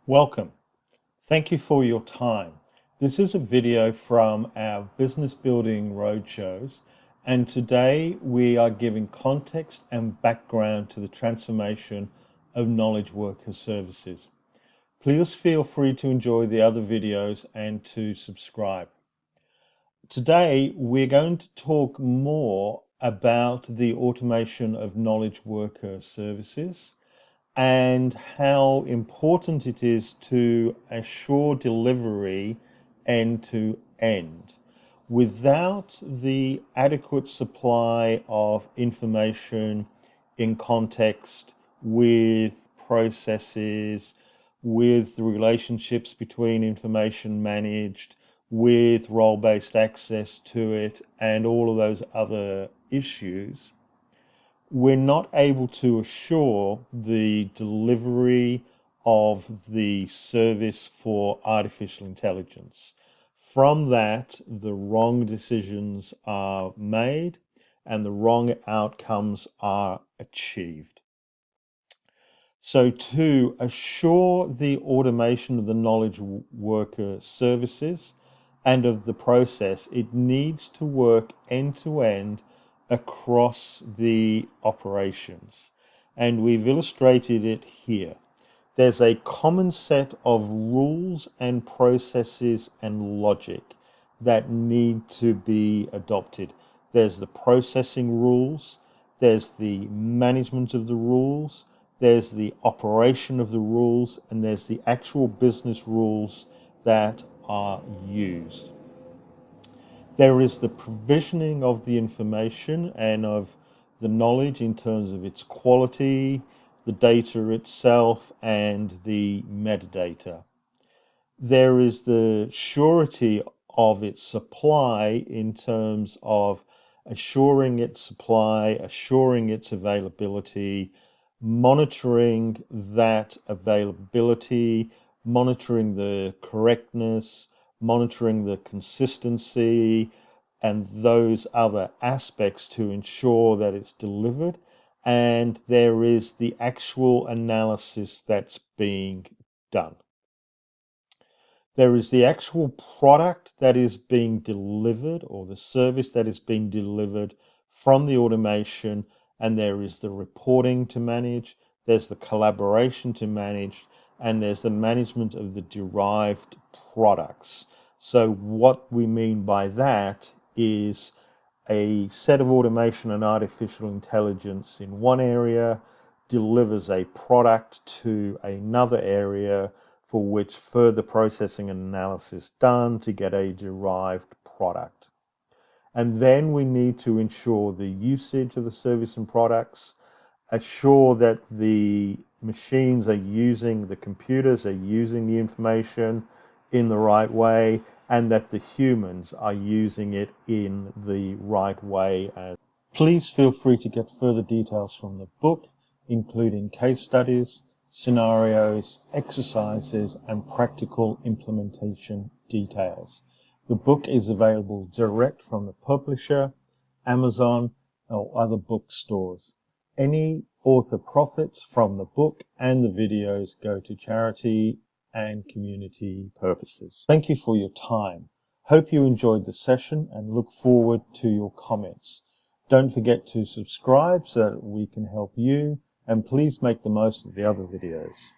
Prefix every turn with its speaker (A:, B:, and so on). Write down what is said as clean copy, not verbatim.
A: Welcome. Thank you for your time. This is a video from our business building roadshows, and today we are giving context and background to the transformation of knowledge worker services. Please feel free to enjoy the other videos and to subscribe. Today we're going to talk more about the automation of knowledge worker services and how important it is to assure delivery end to end. Without the adequate supply of information in context with processes, with the relationships between information managed, with role-based access to it, and all of those other issues, we're not able to assure the delivery of the service for artificial intelligence. From that, the wrong decisions are made and the wrong outcomes are achieved. So to assure the automation of the knowledge worker services and of the process, it needs to work end to end across the operations, and we've illustrated it here. There's a common set of rules and processes and logic that need to be adopted. There's the processing rules, there's the management of the rules, there's the operation of the rules, and there's the actual business rules that are used. There is the provisioning of the information and of the knowledge in terms of its quality, the data itself, and the metadata. There is the surety of its supply in terms of assuring its supply, assuring its availability, monitoring that availability, monitoring the correctness, monitoring the consistency, and those other aspects to ensure that it's delivered. And there is the actual analysis that's being done. There is the actual product that is being delivered, or the service that is being delivered from the automation, and there is the reporting to manage, there's the collaboration to manage, and there's the management of the derived products. So what we mean by that is a set of automation and artificial intelligence in one area delivers a product to another area for which further processing and analysis done to get a derived product. And then we need to ensure the usage of the service and products, assure that the machines are using, the computers are using the information in the right way, and that the humans are using it in the right way. Please feel free to get further details from the book, including case studies, scenarios, exercises, and practical implementation details. The book is available direct from the publisher, Amazon, or other bookstores. Any author profits from the book and the videos go to charity and community purposes. Thank you for your time. Hope you enjoyed the session and look forward to your comments. Don't forget to subscribe so that we can help you, and please make the most of the other videos.